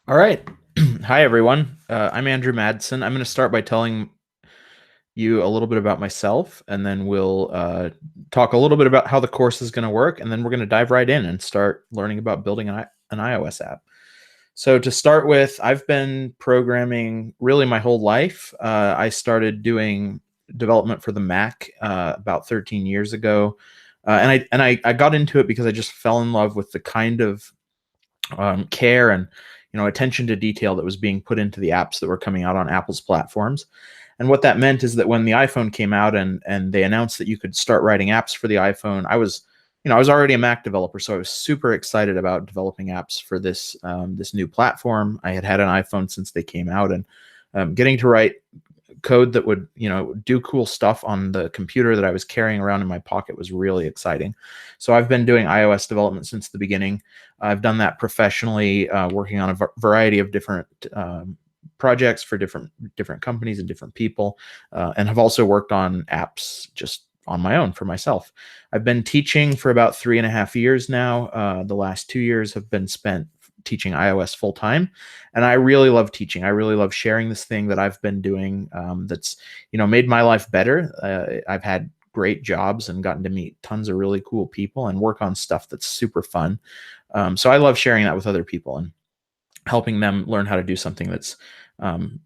All right. Hi, everyone. I'm Andrew Madsen. I'm going to start by telling you a little bit about myself, and then we'll talk a little bit about how the course is going to work, and then we're going to dive right in and start learning about building an iOS app. So, to start with, I've been programming really my whole life. I started doing development for the Mac about 13 years ago. And I got into it because I just fell in love with the kind of care and attention to detail that was being put into the apps that were coming out on Apple's platforms. And what that meant is that when the iPhone came out and they announced that you could start writing apps for the iPhone, I was already a Mac developer, so I was super excited about developing apps for this new platform. I had an iPhone since they came out, and getting to write code that would do cool stuff on the computer that I was carrying around in my pocket was really exciting. So I've been doing iOS development since the beginning. I've done that professionally, working on a variety of different projects for different companies and different people, and have also worked on apps just on my own for myself. I've been teaching for about 3.5 years now. The last 2 years have been spent teaching iOS full time, and I really love teaching. I really love sharing this thing that I've been doing. That's made my life better. I've had great jobs and gotten to meet tons of really cool people and work on stuff that's super fun. So I love sharing that with other people and helping them learn how to do something that's um,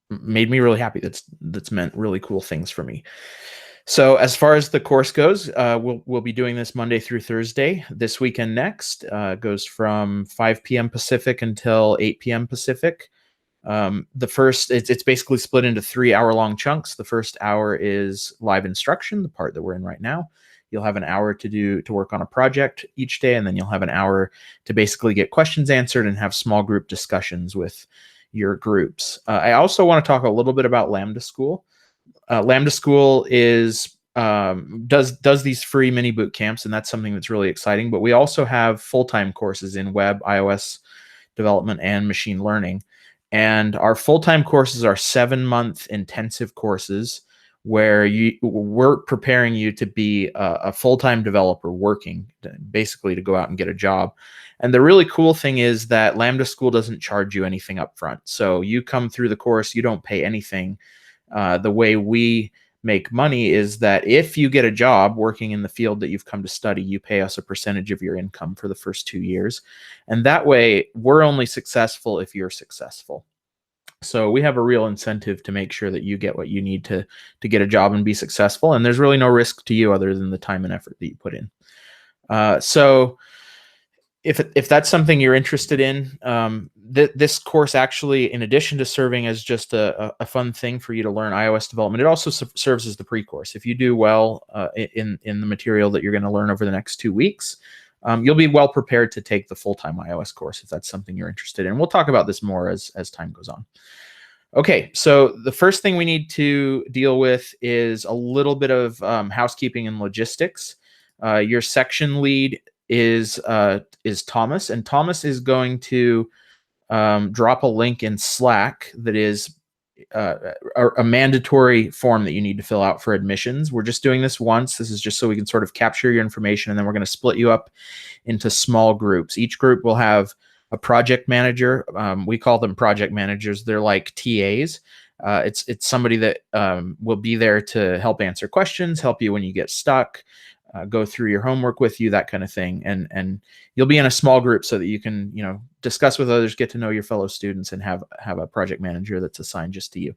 made me really happy. That's meant really cool things for me. So as far as the course goes, we'll be doing this Monday through Thursday. This weekend next goes from 5 p.m. Pacific until 8 p.m. Pacific. It's basically split into 3-hour-long chunks. The first hour is live instruction, the part that we're in right now. You'll have an hour to work on a project each day, and then you'll have an hour to basically get questions answered and have small group discussions with your groups. I also want to talk a little bit about Lambda School. Lambda School does these free mini boot camps, and that's something that's really exciting. But we also have full-time courses in web, iOS development, and machine learning. And our full-time courses are 7-month intensive courses where we're preparing you to be a full-time developer working, basically to go out and get a job. And the really cool thing is that Lambda School doesn't charge you anything up front. So you come through the course, you don't pay anything. The way we make money is that if you get a job working in the field that you've come to study, you pay us a percentage of your income for the first 2 years. And that way, we're only successful if you're successful. So we have a real incentive to make sure that you get what you need to get a job and be successful. And there's really no risk to you other than the time and effort that you put in. So if that's something you're interested in, this course actually, in addition to serving as just a fun thing for you to learn iOS development, it also serves as the pre-course. If you do well in the material that you're going to learn over the next 2 weeks, you'll be well prepared to take the full-time iOS course if that's something you're interested in. We'll talk about this more as time goes on. Okay, so the first thing we need to deal with is a little bit of housekeeping and logistics. Your section lead is Thomas, and Thomas is going to drop a link in Slack that is a mandatory form that you need to fill out for admissions. We're just doing this once. This is just so we can sort of capture your information, and then we're going to split you up into small groups. Each group will have a project manager. We call them project managers. They're like TAs. It's somebody that will be there to help answer questions, help you when you get stuck, go through your homework with you, that kind of thing. And you'll be in a small group so that you can, discuss with others, get to know your fellow students, and have a project manager that's assigned just to you.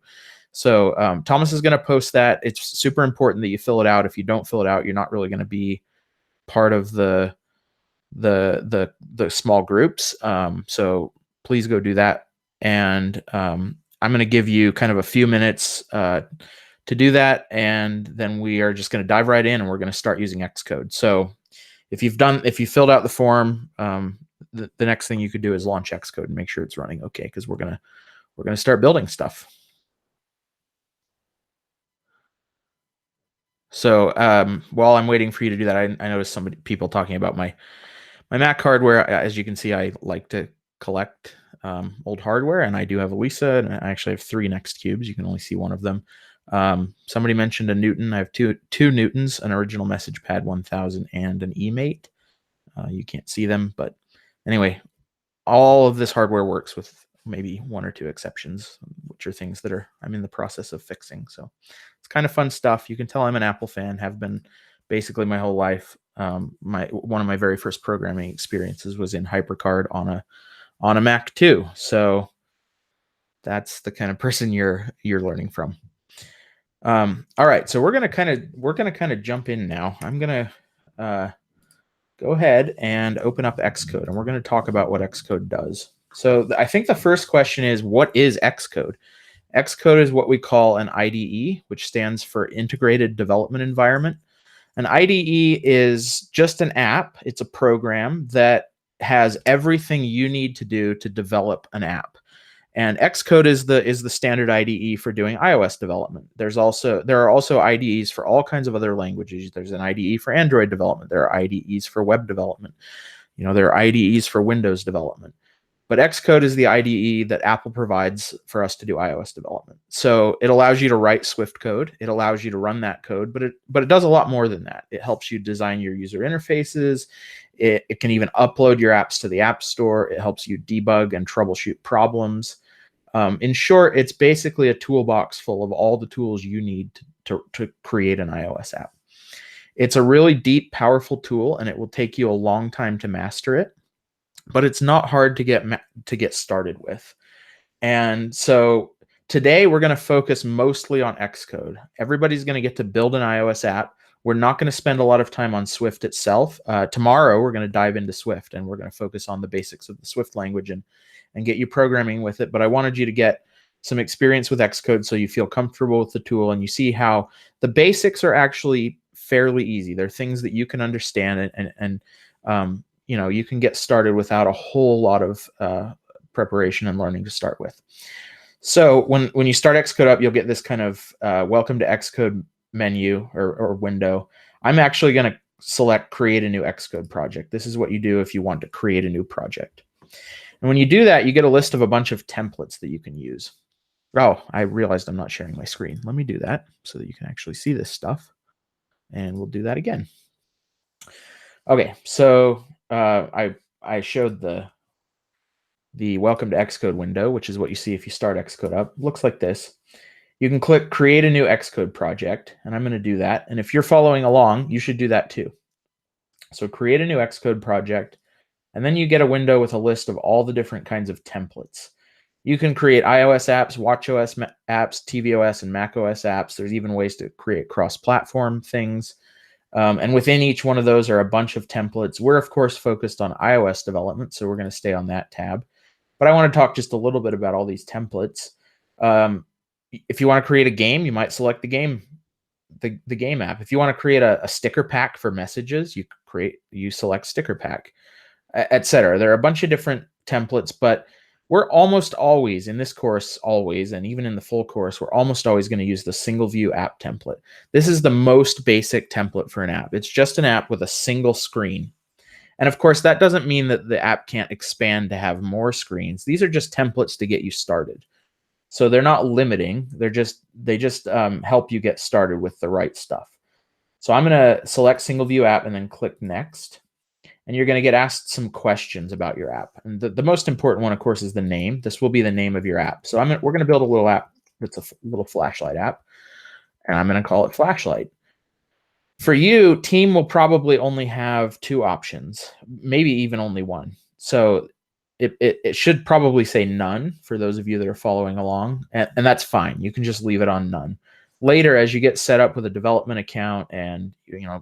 So Thomas is going to post that. It's super important that you fill it out. If you don't fill it out, you're not really going to be part of the small groups. So please go do that. And I'm going to give you kind of a few minutes to do that, and then we are just going to dive right in, and we're going to start using Xcode. So if you filled out the form, the next thing you could do is launch Xcode and make sure it's running okay, because we're gonna start building stuff. So while I'm waiting for you to do that, I noticed people talking about my Mac hardware. As you can see, I like to collect old hardware, and I do have a Lisa, and I actually have 3 Nextcubes. You can only see one of them. Somebody mentioned a Newton. I have two Newtons, an original message pad 1000 and an eMate. You can't see them, but anyway, all of this hardware works with maybe one or two exceptions, which are things that I'm in the process of fixing. So it's kind of fun stuff. You can tell I'm an Apple fan, have been basically my whole life. One of my very first programming experiences was in HyperCard on a Mac too. So that's the kind of person you're learning from. All right, so we're gonna kind of jump in now. I'm gonna go ahead and open up Xcode, and we're going to talk about what Xcode does. So I think the first question is, what is Xcode? Xcode is what we call an IDE, which stands for Integrated Development Environment. An IDE is just an app. It's a program that has everything you need to do to develop an app. And Xcode is the standard IDE for doing iOS development. There are also IDEs for all kinds of other languages. There's an IDE for Android development. There are IDEs for web development. There are IDEs for Windows development. But Xcode is the IDE that Apple provides for us to do iOS development. So it allows you to write Swift code. It allows you to run that code, but it does a lot more than that. It helps you design your user interfaces. It can even upload your apps to the App Store. It helps you debug and troubleshoot problems. In short, it's basically a toolbox full of all the tools you need to create an iOS app. It's a really deep, powerful tool, and it will take you a long time to master it, but it's not hard to get started with. And so today we're going to focus mostly on Xcode. Everybody's going to get to build an iOS app. We're not going to spend a lot of time on Swift itself. Tomorrow we're going to dive into Swift, and we're going to focus on the basics of the Swift language and get you programming with it. But I wanted you to get some experience with Xcode so you feel comfortable with the tool and you see how the basics are actually fairly easy. They're things that you can understand and you can get started without a whole lot of preparation and learning to start with. So when you start Xcode up, you'll get this kind of welcome to Xcode menu or window. I'm actually going to select create a new Xcode project. This is what you do if you want to create a new project. And when you do that, you get a list of a bunch of templates that you can use. Oh, I realized I'm not sharing my screen. Let me do that so that you can actually see this stuff. And we'll do that again. Okay, so I showed the welcome to Xcode window, which is what you see if you start Xcode up. It looks like this. You can click create a new Xcode project, and I'm going to do that. And if you're following along, you should do that too. So create a new Xcode project. And then you get a window with a list of all the different kinds of templates. You can create iOS apps, watchOS apps, tvOS, and macOS apps. There's even ways to create cross-platform things. And within each one of those are a bunch of templates. We're, of course, focused on iOS development, so we're going to stay on that tab. But I want to talk just a little bit about all these templates. If you want to create a game, you might select the game app. If you want to create a sticker pack for messages, you select sticker pack, etc. There are a bunch of different templates, but we're almost always in this course, and even in the full course, we're almost always going to use the single view app template. This is the most basic template for an app. It's just an app with a single screen. And of course, that doesn't mean that the app can't expand to have more screens. These are just templates to get you started. So they're not limiting. They just help you get started with the right stuff. So I'm going to select single view app and then click next. And you're going to get asked some questions about your app. And the most important one, of course, is the name. This will be the name of your app. So we're going to build a little app that's a little flashlight app. And I'm going to call it Flashlight. For you, team will probably only have two options, maybe even only one. So it should probably say none for those of you that are following along. And that's fine. You can just leave it on none. Later, as you get set up with a development account and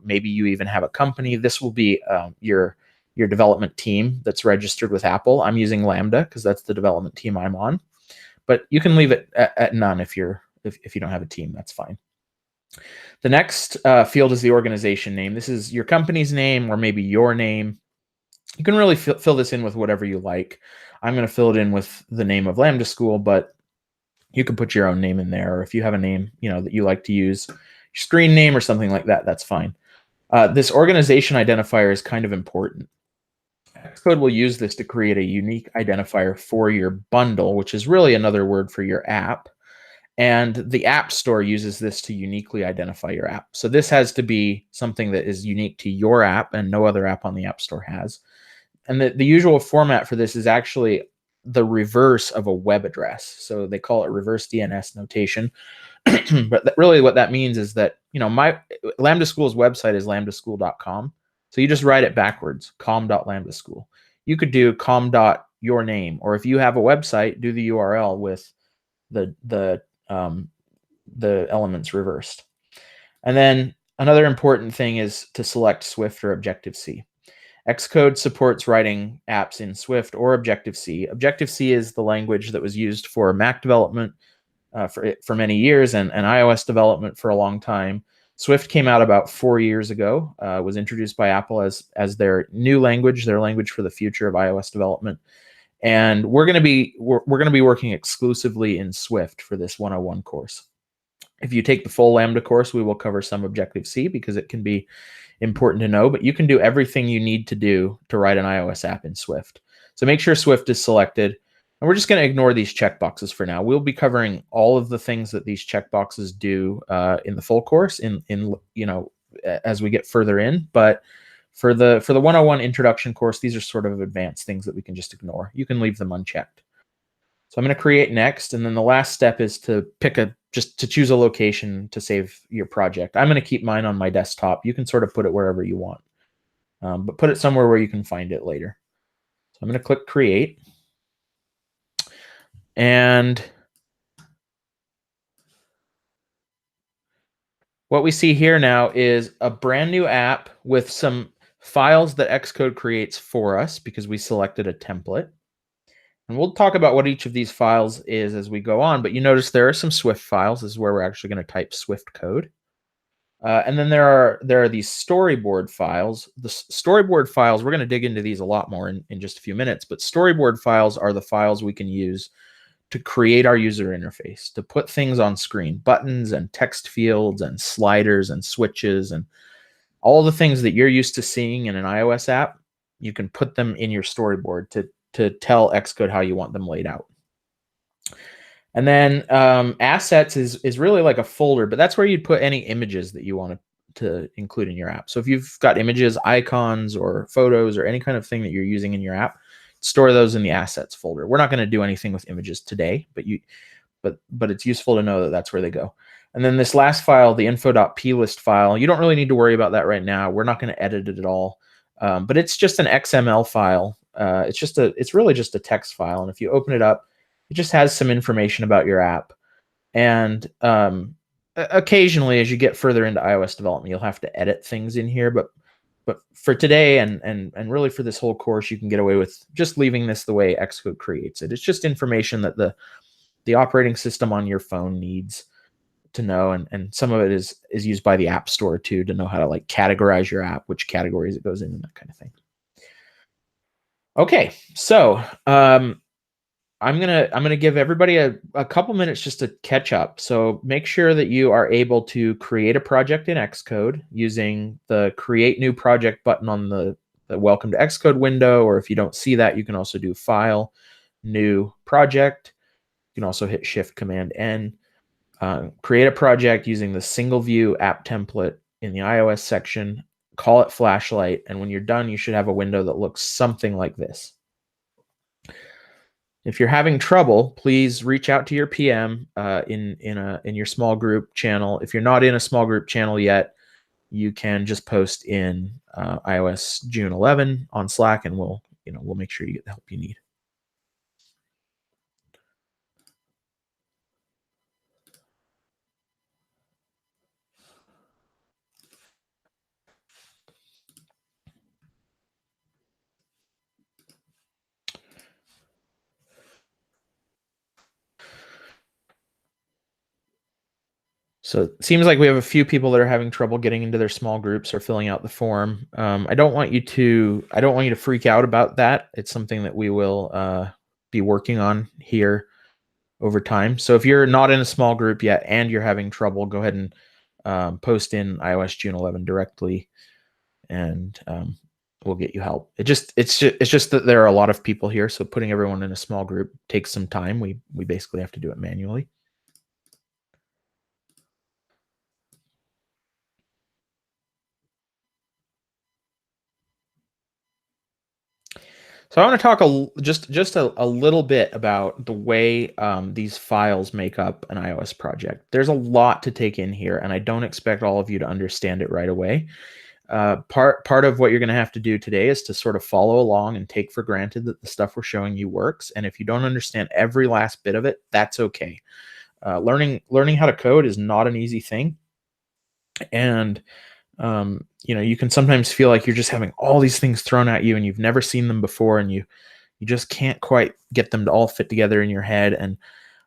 maybe you even have a company, this will be your development team that's registered with Apple. I'm using Lambda because that's the development team I'm on. But you can leave it at none if you don't have a team. That's fine. The next field is the organization name. This is your company's name or maybe your name. You can really fill this in with whatever you like. I'm going to fill it in with the name of Lambda School, but you can put your own name in there, or if you have a name, that you like to use, your screen name or something like that, that's fine. This organization identifier is kind of important. Xcode will use this to create a unique identifier for your bundle, which is really another word for your app. And the App Store uses this to uniquely identify your app. So this has to be something that is unique to your app and no other app on the App Store has. And the usual format for this is actually the reverse of a web address. So they call it reverse DNS notation. But really what that means is that, my Lambda School's website is lambdaschool.com. So you just write it backwards, com.lambdaschool. You could do com.yourname, or if you have a website, do the URL with the elements reversed. And then another important thing is to select Swift or Objective-C. Xcode supports writing apps in Swift or Objective-C. Objective-C is the language that was used for Mac development for many years, and iOS development for a long time. Swift came out about 4 years ago, was introduced by Apple as their new language, their language for the future of iOS development. And we're going to be working exclusively in Swift for this 101 course. If you take the full Lambda course, we will cover some Objective-C because it can be important to know, but you can do everything you need to do to write an iOS app in Swift. So make sure Swift is selected. And we're just going to ignore these checkboxes for now. We'll be covering all of the things that these checkboxes do in the full course as we get further in. But for the 101 introduction course, these are sort of advanced things that we can just ignore. You can leave them unchecked. So I'm going to create next, and then the last step is to choose a location to save your project. I'm going to keep mine on my desktop. You can sort of put it wherever you want, but put it somewhere where you can find it later. So I'm going to click create. And what we see here now is a brand new app with some files that Xcode creates for us because we selected a template. And we'll talk about what each of these files is as we go on, but you notice there are some Swift files. This is where we're actually going to type Swift code. And then there are these storyboard files. The storyboard files, we're going to dig into these a lot more in just a few minutes, but storyboard files are the files we can use to create our user interface, to put things on screen, buttons and text fields and sliders and switches and all the things that you're used to seeing in an iOS app. You can put them in your storyboard to tell Xcode how you want them laid out. And then assets is really like a folder, but that's where you'd put any images that you want to include in your app. So if you've got images, icons, or photos, or any kind of thing that you're using in your app, store those in the assets folder. We're not going to do anything with images today, but it's useful to know that that's where they go. And then this last file, the info.plist file, you don't really need to worry about that right now. We're not going to edit it at all, but it's just an XML file. It's really just a text file, and if you open it up, it just has some information about your app. And occasionally, as you get further into iOS development, you'll have to edit things in here. But for today and really for this whole course, you can get away with just leaving this the way Xcode creates it. It's just information that the operating system on your phone needs to know, and some of it is used by the App Store too, to know how to like categorize your app, which categories it goes in, and that kind of thing. Okay, so I'm gonna give everybody a couple minutes just to catch up. So make sure that you are able to create a project in Xcode using the Create New Project button on the Welcome to Xcode window, or if you don't see that, you can also do File, New Project. You can also hit Shift Command N. Create a project using the single view app template in the iOS section. Call it Flashlight, and when you're done, you should have a window that looks something like this. If you're having trouble, please reach out to your PM in your small group channel. If you're not in a small group channel yet, you can just post in iOS June 11 on Slack, and we'll make sure you get the help you need. So it seems like we have a few people that are having trouble getting into their small groups or filling out the form. I don't want you to freak out about that. It's something that we will be working on here over time. So if you're not in a small group yet and you're having trouble, go ahead and post in iOS June 11 directly, and we'll get you help. It's just that there are a lot of people here, so putting everyone in a small group takes some time. We basically have to do it manually. So I want to talk just a little bit about the way these files make up an iOS project. There's a lot to take in here, and I don't expect all of you to understand it right away. Part of what you're going to have to do today is to sort of follow along and take for granted that the stuff we're showing you works. And if you don't understand every last bit of it, that's okay. Learning how to code is not an easy thing, and you can sometimes feel like you're just having all these things thrown at you, and you've never seen them before, and you just can't quite get them to all fit together in your head. And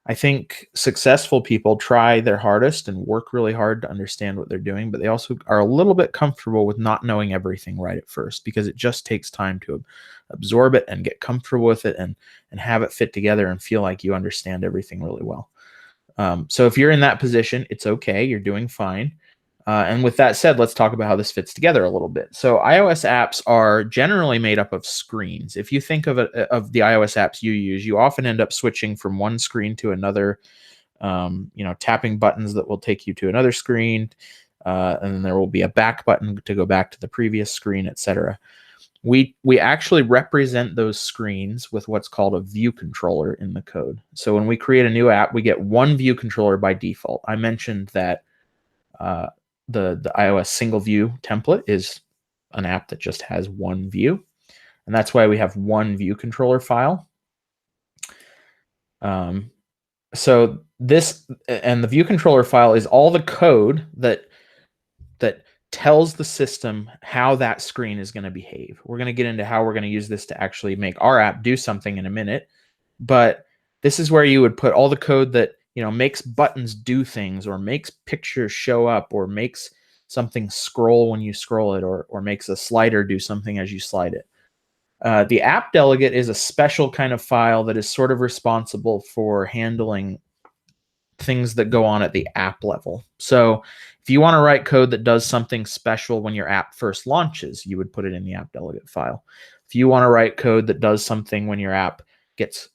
I think successful people try their hardest and work really hard to understand what they're doing, but they also are a little bit comfortable with not knowing everything right at first, because it just takes time to absorb it and get comfortable with it and have it fit together and feel like you understand everything really well. So if you're in that position, it's okay. You're doing fine. And with that said, let's talk about how this fits together a little bit. So iOS apps are generally made up of screens. If you think of the iOS apps you use, you often end up switching from one screen to another, tapping buttons that will take you to another screen, and then there will be a back button to go back to the previous screen, etc. We actually represent those screens with what's called a view controller in the code. So when we create a new app, we get one view controller by default. I mentioned that the iOS single view template is an app that just has one view, and that's why we have one view controller file. So this, and the view controller file is all the code that tells the system how that screen is going to behave. We're going to get into how we're going to use this to actually make our app do something in a minute, but this is where you would put all the code that makes buttons do things, or makes pictures show up, or makes something scroll when you scroll it, or makes a slider do something as you slide it. The app delegate is a special kind of file that is sort of responsible for handling things that go on at the app level. So if you want to write code that does something special when your app first launches, you would put it in the app delegate file. If you want to write code that does something when your app gets,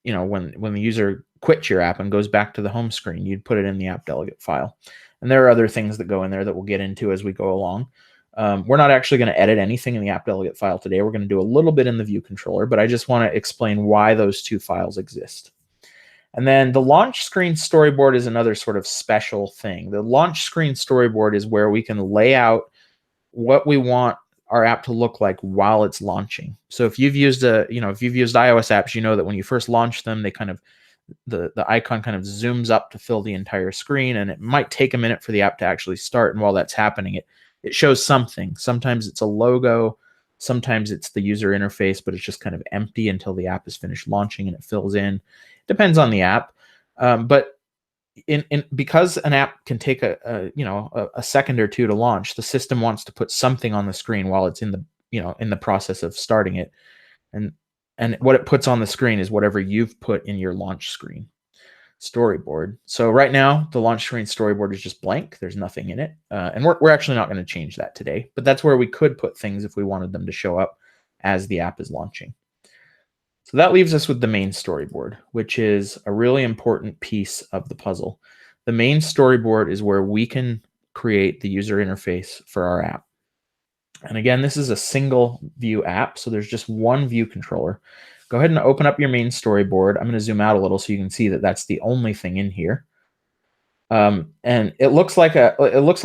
when the user quits your app and goes back to the home screen, you'd put it in the app delegate file. And there are other things that go in there that we'll get into as we go along. We're not actually going to edit anything in the app delegate file today. We're going to do a little bit in the view controller, but I just want to explain why those two files exist. And then the launch screen storyboard is another sort of special thing. The launch screen storyboard is where we can lay out what we want our app to look like while it's launching. So if you've used if you've used iOS apps, you know that when you first launch them, they kind of, the icon kind of zooms up to fill the entire screen, and it might take a minute for the app to actually start. And while that's happening, it shows something. Sometimes it's a logo, sometimes it's the user interface, but it's just kind of empty until the app is finished launching and it fills in. Depends on the app, but because an app can take a second or two to launch, the system wants to put something on the screen while it's in the process of starting it, and what it puts on the screen is whatever you've put in your launch screen storyboard. So right now, the launch screen storyboard is just blank. There's nothing in it, and we're actually not going to change that today. But that's where we could put things if we wanted them to show up as the app is launching. So that leaves us with the main storyboard, which is a really important piece of the puzzle. The main storyboard is where we can create the user interface for our app. And again, this is a single view app, so there's just one view controller. Go ahead and open up your main storyboard. I'm going to zoom out a little so you can see that that's the only thing in here. And it looks a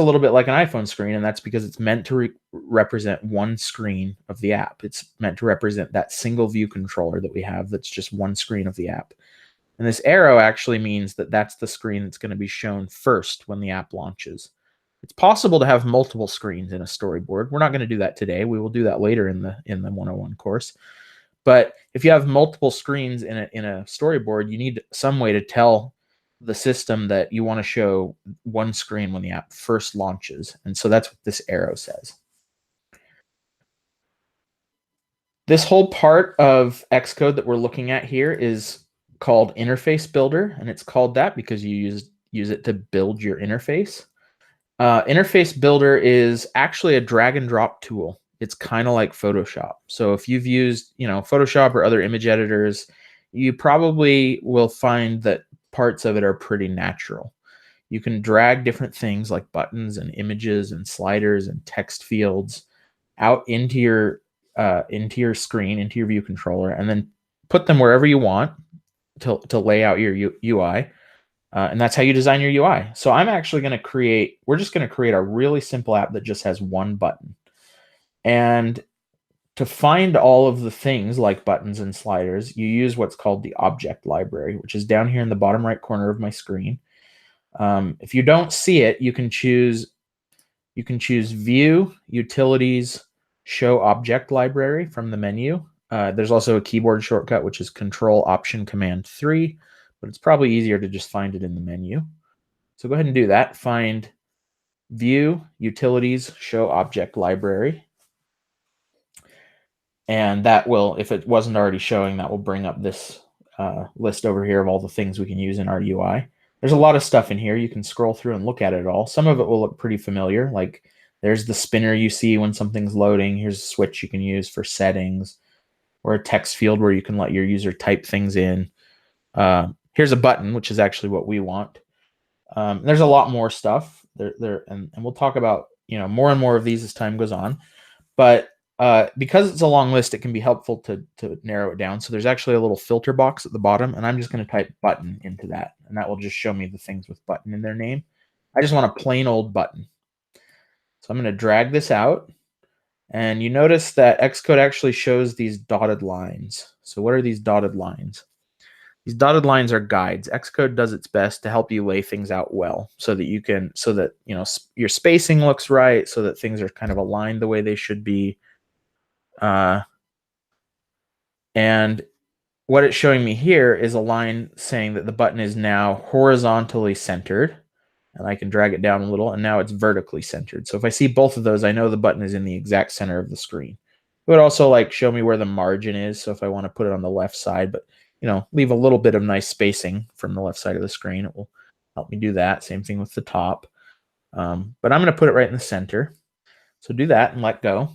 little bit like an iPhone screen, and that's because it's meant to represent one screen of the app. It's meant to represent that single view controller that we have that's just one screen of the app. And this arrow actually means that that's the screen that's going to be shown first when the app launches. It's possible to have multiple screens in a storyboard. We're not going to do that today. We will do that later in the 101 course. But if you have multiple screens in a storyboard, you need some way to tell the system that you want to show one screen when the app first launches. And so that's what this arrow says. This whole part of Xcode that we're looking at here is called Interface Builder, and it's called that because you use it to build your interface. Interface Builder is actually a drag and drop tool. It's kind of like Photoshop. So if you've used, Photoshop or other image editors, you probably will find that parts of it are pretty natural. You can drag different things like buttons and images and sliders and text fields out into your into your screen, into your view controller, and then put them wherever you want to lay out your UI. And that's how you design your UI. So I'm actually going to create, we're just going to create a really simple app that just has one button. And to find all of the things like buttons and sliders, you use what's called the object library, which is down here in the bottom right corner of my screen. If you don't see it, you can choose View, Utilities, Show Object Library from the menu. There's also a keyboard shortcut, which is Control Option Command 3, but it's probably easier to just find it in the menu. So go ahead and do that. Find View, Utilities, Show Object Library. And that will, if it wasn't already showing, that will bring up this list over here of all the things we can use in our UI. There's a lot of stuff in here. You can scroll through and look at it all. Some of it will look pretty familiar. Like there's the spinner you see when something's loading. Here's a switch you can use for settings, or a text field where you can let your user type things in. Here's a button, which is actually what we want. There's a lot more stuff there, and we'll talk about more and more of these as time goes on. But because it's a long list, it can be helpful to narrow it down. So there's actually a little filter box at the bottom, and I'm just going to type button into that, and that will just show me the things with button in their name. I just want a plain old button. So I'm going to drag this out, and you notice that Xcode actually shows these dotted lines. So what are these dotted lines? These dotted lines are guides. Xcode does its best to help you lay things out well, so that your spacing looks right, so that things are kind of aligned the way they should be. And what it's showing me here is a line saying that the button is now horizontally centered, and I can drag it down a little, and now it's vertically centered. So if I see both of those, I know the button is in the exact center of the screen. It would also show me where the margin is, so if I want to put it on the left side, but leave a little bit of nice spacing from the left side of the screen, it will help me do that. Same thing with the top. But I'm going to put it right in the center. So do that and let go.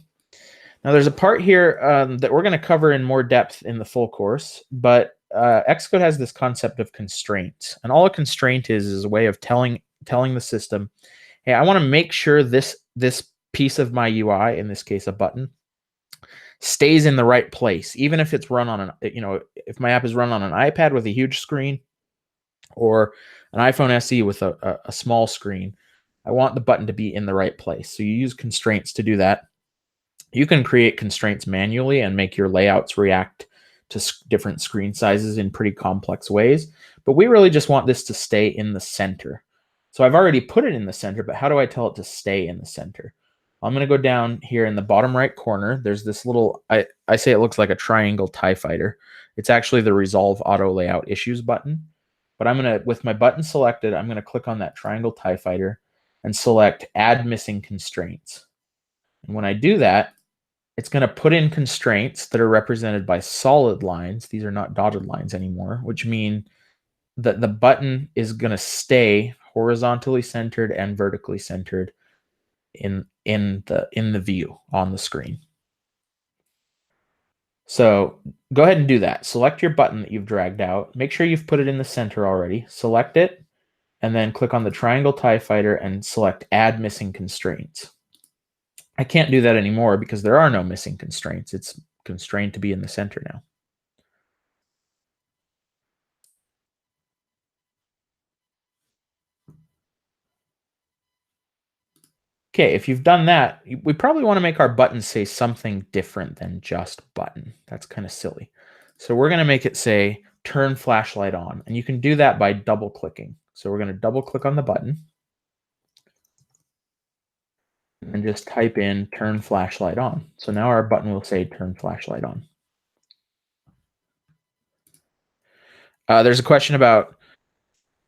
Now there's a part here that we're going to cover in more depth in the full course, but Xcode has this concept of constraints, and all a constraint is a way of telling the system, hey, I want to make sure this piece of my UI, in this case a button, stays in the right place, even if it's run on if my app is run on an iPad with a huge screen or an iPhone SE with a small screen. I want the button to be in the right place. So you use constraints to do that. You can create constraints manually and make your layouts react to different screen sizes in pretty complex ways, but we really just want this to stay in the center. So I've already put it in the center, but how do I tell it to stay in the center? I'm going to go down here in the bottom right corner. There's this little, I say it looks like a triangle TIE fighter. It's actually the Resolve Auto Layout Issues button. But I'm going to, with my button selected, I'm going to click on that triangle TIE fighter and select Add Missing Constraints. And when I do that, it's going to put in constraints that are represented by solid lines. These are not dotted lines anymore, which mean that the button is going to stay horizontally centered and vertically centered in the view on the screen. So go ahead and do that. Select your button that you've dragged out. Make sure you've put it in the center already. Select it, and then click on the triangle TIE fighter and select Add Missing Constraints. I can't do that anymore because there are no missing constraints. It's constrained to be in the center now. Okay, if you've done that, we probably want to make our button say something different than just button. That's kind of silly. So we're going to make it say turn flashlight on, and you can do that by double clicking. So we're going to double click on the button and just type in turn flashlight on. So now our button will say turn flashlight on. There's a question about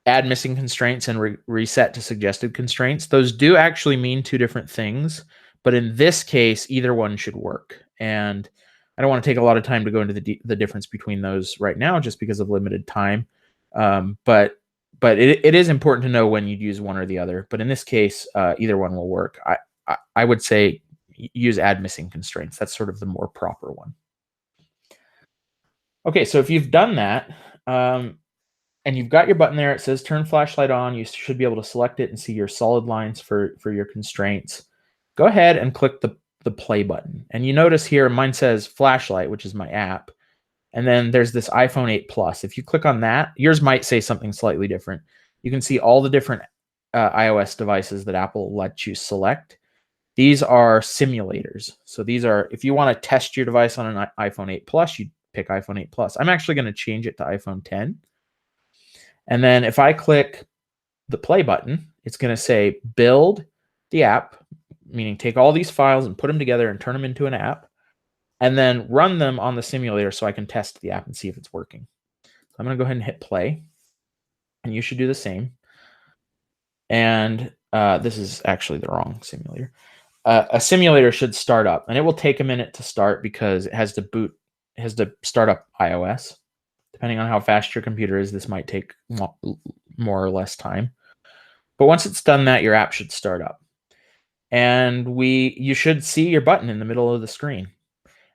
add missing constraints and reset to suggested constraints. Those do actually mean two different things, but in this case, either one should work. And I don't want to take a lot of time to go into the difference between those right now, just because of limited time. But it is important to know when you'd use one or the other. But in this case, either one will work. I would say use add missing constraints. That's sort of the more proper one. Okay, so if you've done that, and you've got your button there, it says turn flashlight on. You should be able to select it and see your solid lines for your constraints. Go ahead and click the play button. And you notice here, mine says flashlight, which is my app. And then there's this iPhone 8 Plus. If you click on that, yours might say something slightly different. You can see all the different iOS devices that Apple lets you select. These are simulators. So these are, if you want to test your device on an iPhone 8 Plus, you pick iPhone 8 Plus. I'm actually going to change it to iPhone 10. And then if I click the play button, it's going to say build the app, meaning take all these files and put them together and turn them into an app, and then run them on the simulator so I can test the app and see if it's working. So I'm going to go ahead and hit play, and you should do the same. And this is actually the wrong simulator. A simulator should start up, and it will take a minute to start because it has to start up iOS. Depending on how fast your computer is, this might take more or less time. But once it's done that, your app should start up. And you should see your button in the middle of the screen.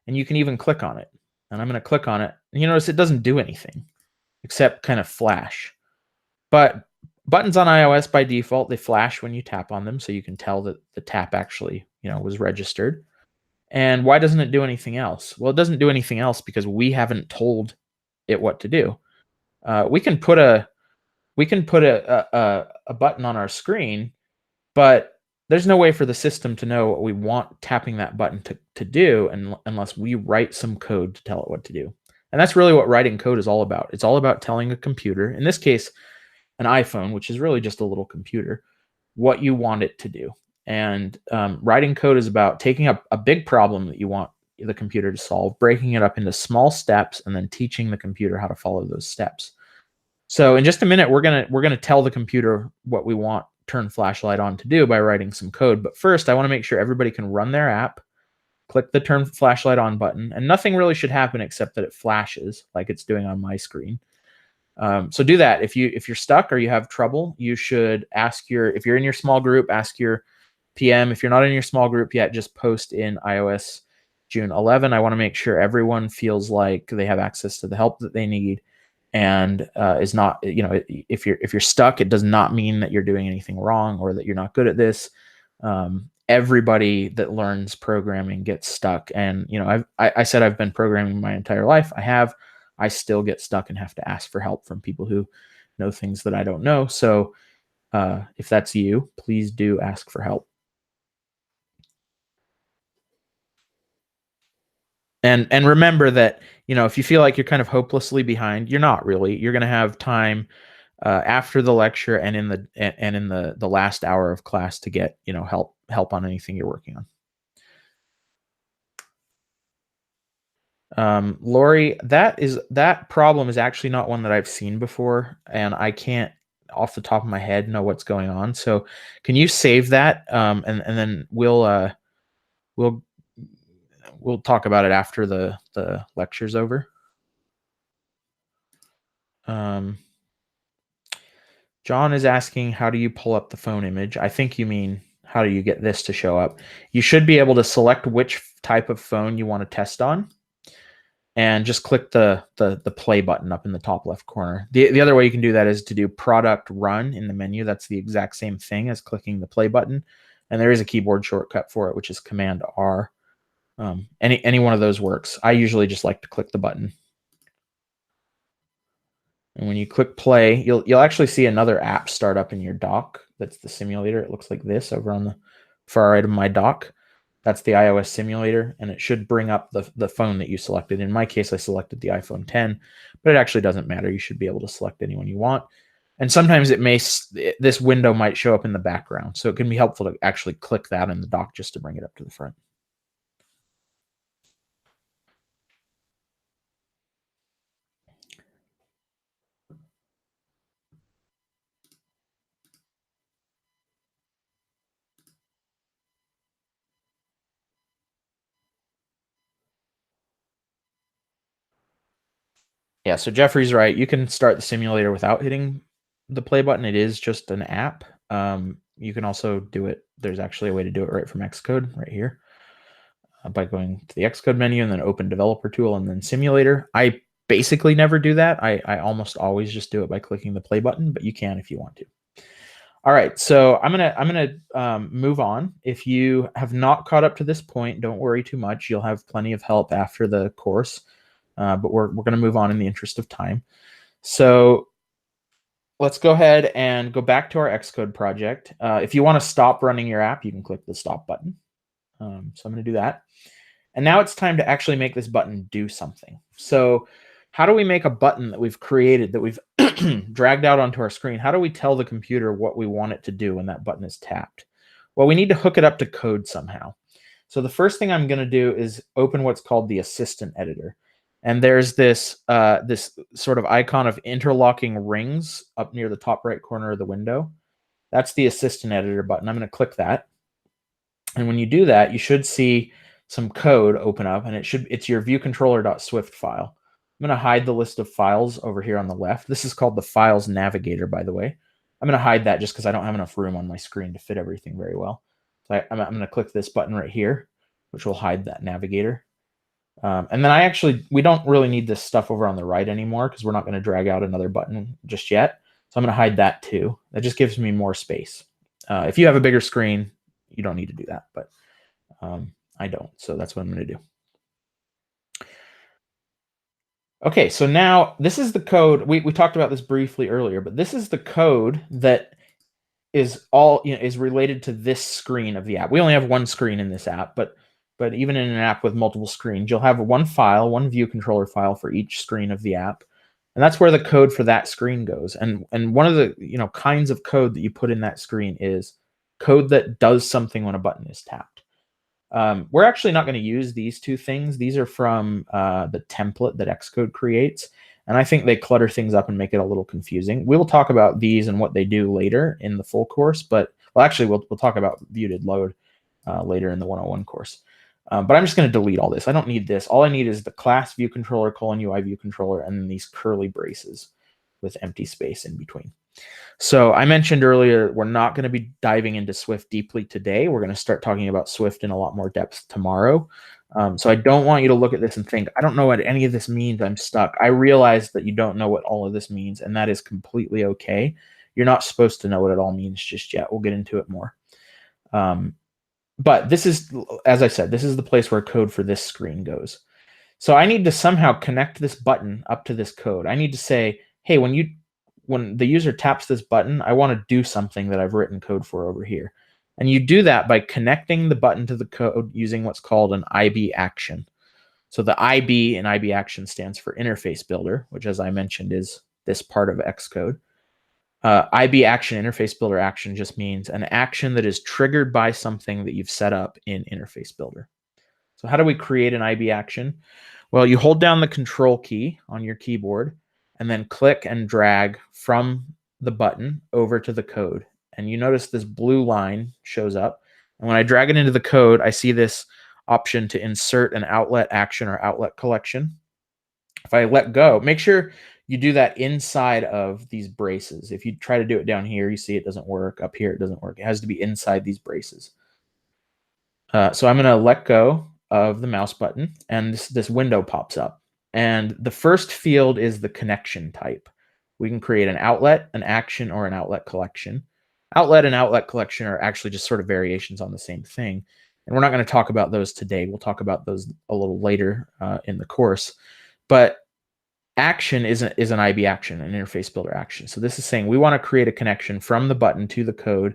And you can even click on it. And I'm going to click on it. And you notice it doesn't do anything except kind of flash. But buttons on iOS by default, they flash when you tap on them, so you can tell that the tap actually, was registered. And why doesn't it do anything else? Well, it doesn't do anything else because we haven't told it what to do. We can put a button on our screen, but there's no way for the system to know what we want tapping that button to do unless we write some code to tell it what to do. And that's really what writing code is all about. It's all about telling a computer, in this case, an iPhone, which is really just a little computer, what you want it to do. And writing code is about taking up a big problem that you want the computer to solve, breaking it up into small steps, and then teaching the computer how to follow those steps. So in just a minute, we're gonna tell the computer what we want Turn Flashlight on to do by writing some code. But first, I want to make sure everybody can run their app, click the Turn Flashlight On button, and nothing really should happen except that it flashes like it's doing on my screen. So do that. If you're stuck or you have trouble, you should ask if you're in your small group, ask your PM. If you're not in your small group yet, just post in iOS June 11. I want to make sure everyone feels like they have access to the help that they need, and is not, if you're stuck, it does not mean that you're doing anything wrong or that you're not good at this. Everybody that learns programming gets stuck, and I said I've been programming my entire life. I still get stuck and have to ask for help from people who know things that I don't know. So if that's you, please do ask for help. And remember that, if you feel like you're kind of hopelessly behind, you're not really. You're going to have time after the lecture and in the last hour of class to get, help on anything you're working on. Lori, that problem is actually not one that I've seen before, and I can't off the top of my head know what's going on. So can you save that? And then we'll talk about it after the lecture's over. John is asking, how do you pull up the phone image? I think you mean, how do you get this to show up? You should be able to select which type of phone you want to test on, and just click the play button up in the top left corner. The other way you can do that is to do product run in the menu. That's the exact same thing as clicking the play button. And there is a keyboard shortcut for it, which is Command R. Any one of those works. I usually just like to click the button. And when you click play, you'll actually see another app start up in your dock. That's the simulator. It looks like this over on the far right of my dock. That's the iOS simulator, and it should bring up the phone that you selected. In my case, I selected the iPhone 10, but it actually doesn't matter. You should be able to select anyone you want. And sometimes this window might show up in the background, so it can be helpful to actually click that in the dock just to bring it up to the front. Yeah, so Jeffrey's right. You can start the simulator without hitting the play button. It is just an app. You can also do it. There's actually a way to do it right from Xcode right here by going to the Xcode menu and then open developer tool and then simulator. I basically never do that. I almost always just do it by clicking the play button, but you can if you want to. All right, so I'm gonna move on. If you have not caught up to this point, don't worry too much. You'll have plenty of help after the course, but we're gonna move on in the interest of time. So let's go ahead and go back to our Xcode project. If you want to stop running your app, you can click the stop button. So I'm going to do that. And now it's time to actually make this button do something. So how do we make a button that we've created, that we've dragged out onto our screen? How do we tell the computer what we want it to do when that button is tapped? Well, we need to hook it up to code somehow. So the first thing I'm going to do is open what's called the assistant editor. And there's this this sort of icon of interlocking rings up near the top right corner of the window. That's the assistant editor button. I'm going to click that. And when you do that, you should see some code open up, and it's your viewcontroller.swift file. I'm going to hide the list of files over here on the left. This is called the Files Navigator, by the way. I'm going to hide that just because I don't have enough room on my screen to fit everything very well. So I'm going to click this button right here, which will hide that navigator. And then we don't really need this stuff over on the right anymore because we're not going to drag out another button just yet. So I'm going to hide that too. That just gives me more space. If you have a bigger screen, you don't need to do that, but I don't. So that's what I'm going to do. Okay, so now this is the code. We talked about this briefly earlier, but this is the code that is is related to this screen of the app. We only have one screen in this app, but even in an app with multiple screens, you'll have one file, one view controller file for each screen of the app. And that's where the code for that screen goes. And one of the kinds of code that you put in that screen is code that does something when a button is tapped. We're actually not going to use these two things. These are from the template that Xcode creates. And I think they clutter things up and make it a little confusing. We will talk about these and what they do later in the full course. But well, actually, we'll talk about view-did load later in the 101 course. But I'm just going to delete all this. I don't need this. All I need is the class view controller :UI view controller, and then these curly braces with empty space in between. So I mentioned earlier, we're not going to be diving into Swift deeply today. We're going to start talking about Swift in a lot more depth tomorrow. So I don't want you to look at this and think, I don't know what any of this means. I'm stuck. I realize that you don't know what all of this means, and that is completely okay. You're not supposed to know what it all means just yet. We'll get into it more. But this is, as I said, this is the place where code for this screen goes. So I need to somehow connect this button up to this code. I need to say, hey, when the user taps this button, I want to do something that I've written code for over here. And you do that by connecting the button to the code using what's called an IB action. So the IB in IB action stands for interface builder, which, as I mentioned, is this part of Xcode. IB action, interface builder action, just means an action that is triggered by something that you've set up in interface builder. So how do we create an IB action? Well, you hold down the control key on your keyboard and then click and drag from the button over to the code. And you notice this blue line shows up. And when I drag it into the code, I see this option to insert an outlet action or outlet collection. If I let go, make sure you do that inside of these braces. If you try to do it down here, you see it doesn't work. Up here, it doesn't work. It has to be inside these braces. So I'm going to let go of the mouse button, and this window pops up. And the first field is the connection type. We can create an outlet, an action, or an outlet collection. Outlet and outlet collection are actually just sort of variations on the same thing. And we're not going to talk about those today. We'll talk about those a little later in the course. But action is an IB action, an interface builder action. So this is saying we want to create a connection from the button to the code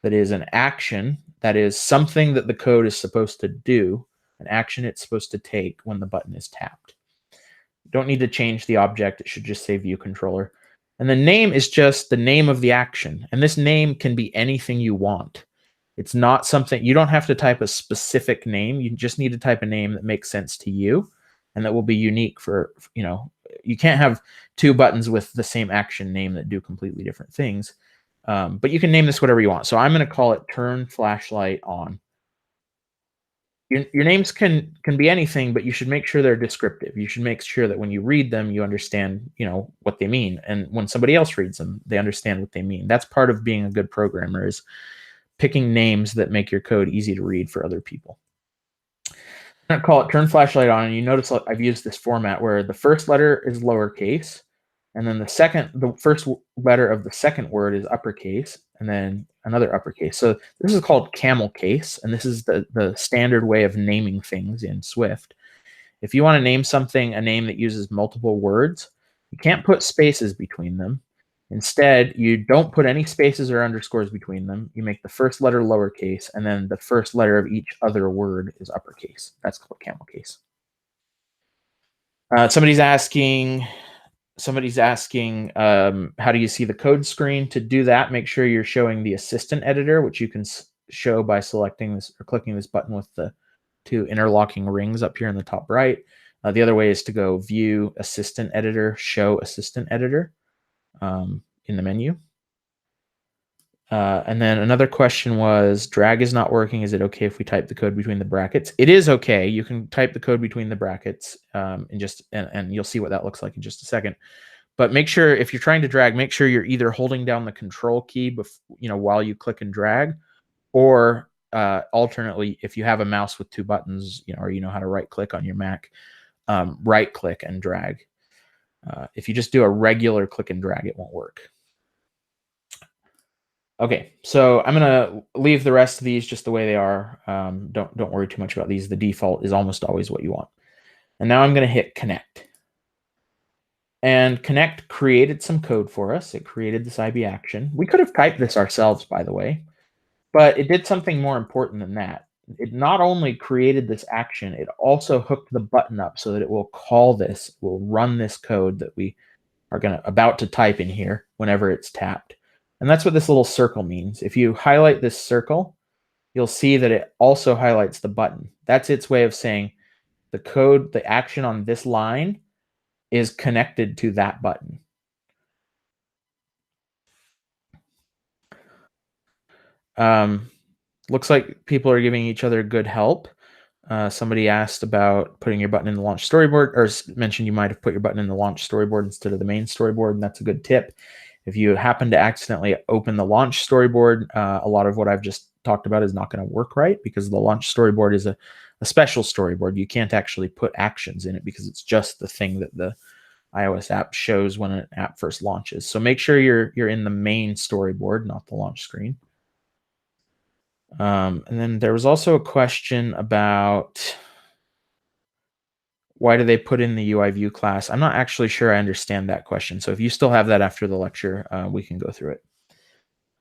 that is an action, that is something that the code is supposed to do, an action it's supposed to take when the button is tapped. You don't need to change the object. It should just say view controller. And the name is just the name of the action. And this name can be anything you want. It's not something, you don't have to type a specific name. You just need to type a name that makes sense to you and that will be unique for, you can't have two buttons with the same action name that do completely different things. But you can name this whatever you want. So I'm going to call it turn flashlight on. Your names can be anything, but you should make sure they're descriptive. You should make sure that when you read them, you understand, what they mean. And when somebody else reads them, they understand what they mean. That's part of being a good programmer, is picking names that make your code easy to read for other people. I'm going to call it turn flashlight on, and you notice I've used this format where the first letter is lowercase, And then the first letter of the second word is uppercase, and then another uppercase. So this is called camel case, and this is the standard way of naming things in Swift. If you want to name something a name that uses multiple words, you can't put spaces between them. Instead, you don't put any spaces or underscores between them. You make the first letter lowercase, and then the first letter of each other word is uppercase. That's called camel case. Somebody's asking, how do you see the code screen? To do that, make sure you're showing the assistant editor, which you can show by selecting this or clicking this button with the two interlocking rings up here in the top right. The other way is to go View, Assistant Editor, Show Assistant Editor in the menu. And then another question was, drag is not working. Is it okay if we type the code between the brackets? It is okay. You can type the code between the brackets and you'll see what that looks like in just a second. But make sure, if you're trying to drag, make sure you're either holding down the control key while you click and drag, or alternately, if you have a mouse with two buttons, or you know how to right click on your Mac, right click and drag. If you just do a regular click and drag, it won't work. Okay, so I'm gonna leave the rest of these just the way they are. Don't worry too much about these. The default is almost always what you want. And now I'm gonna hit connect. And connect created some code for us. It created this IB action. We could have typed this ourselves, by the way, but it did something more important than that. It not only created this action, it also hooked the button up so that it will call this, will run this code that we are about to type in here whenever it's tapped. And that's what this little circle means. If you highlight this circle, you'll see that it also highlights the button. That's its way of saying the code, the action on this line is connected to that button. Looks like people are giving each other good help. Somebody asked about putting your button in the launch storyboard, or mentioned you might have put your button in the launch storyboard instead of the main storyboard, and that's a good tip. If you happen to accidentally open the launch storyboard, a lot of what I've just talked about is not going to work right, because the launch storyboard is a special storyboard. You can't actually put actions in it because it's just the thing that the iOS app shows when an app first launches. So make sure you're in the main storyboard, not the launch screen. And then there was also a question about why do they put in the UI view class? I'm not actually sure I understand that question. So if you still have that after the lecture, we can go through it.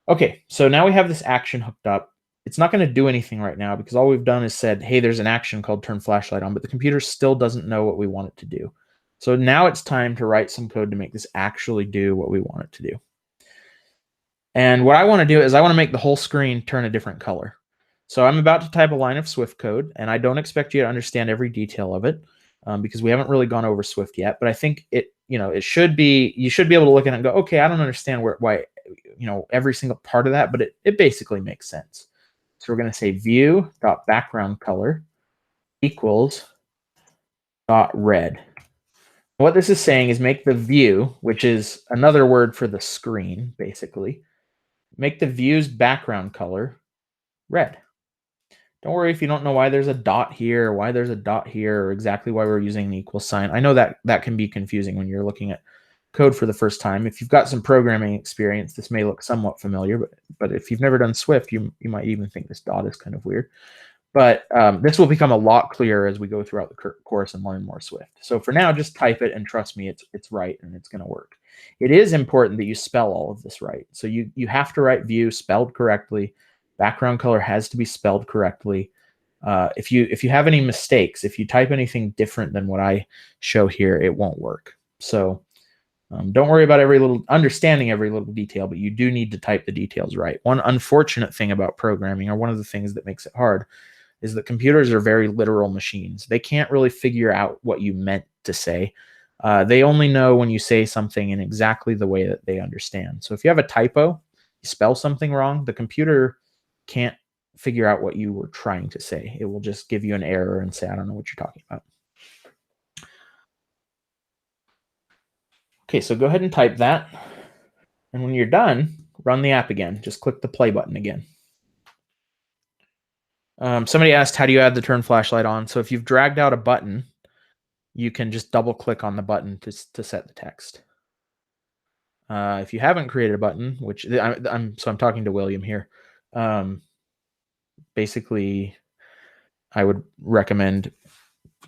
Okay, so now we have this action hooked up. It's not going to do anything right now because all we've done is said, hey, there's an action called turn flashlight on, but the computer still doesn't know what we want it to do. So now it's time to write some code to make this actually do what we want it to do. And what I want to do is I want to make the whole screen turn a different color. So I'm about to type a line of Swift code, and I don't expect you to understand every detail of it because we haven't really gone over Swift yet. But I think you should be able to look at it and go, okay, I don't understand why every single part of that, but it basically makes sense. So we're going to say view.background color equals .red. What this is saying is make the view, which is another word for the screen, basically, make the view's background color red. Don't worry if you don't know why there's a dot here, why there's a dot here, or exactly why we're using the equal sign. I know that can be confusing when you're looking at code for the first time. If you've got some programming experience, this may look somewhat familiar, but if you've never done Swift, you might even think this dot is kind of weird. But this will become a lot clearer as we go throughout the course and learn more Swift. So for now, just type it and trust me, it's right and it's going to work. It is important that you spell all of this right. So you have to write view spelled correctly. Background color has to be spelled correctly. If you have any mistakes, if you type anything different than what I show here, it won't work. So don't worry about understanding every little detail, but you do need to type the details right. One unfortunate thing about programming, or one of the things that makes it hard, is that computers are very literal machines. They can't really figure out what you meant to say. They only know when you say something in exactly the way that they understand. So if you have a typo, you spell something wrong, the computer can't figure out what you were trying to say. It will just give you an error and say, I don't know what you're talking about. Okay, so go ahead and type that. And when you're done, run the app again. Just click the play button again. Somebody asked, how do you add the turn flashlight on? So if you've dragged out a button, you can just double click on the button to set the text. If you haven't created a button, which I'm talking to William here. Basically, I would recommend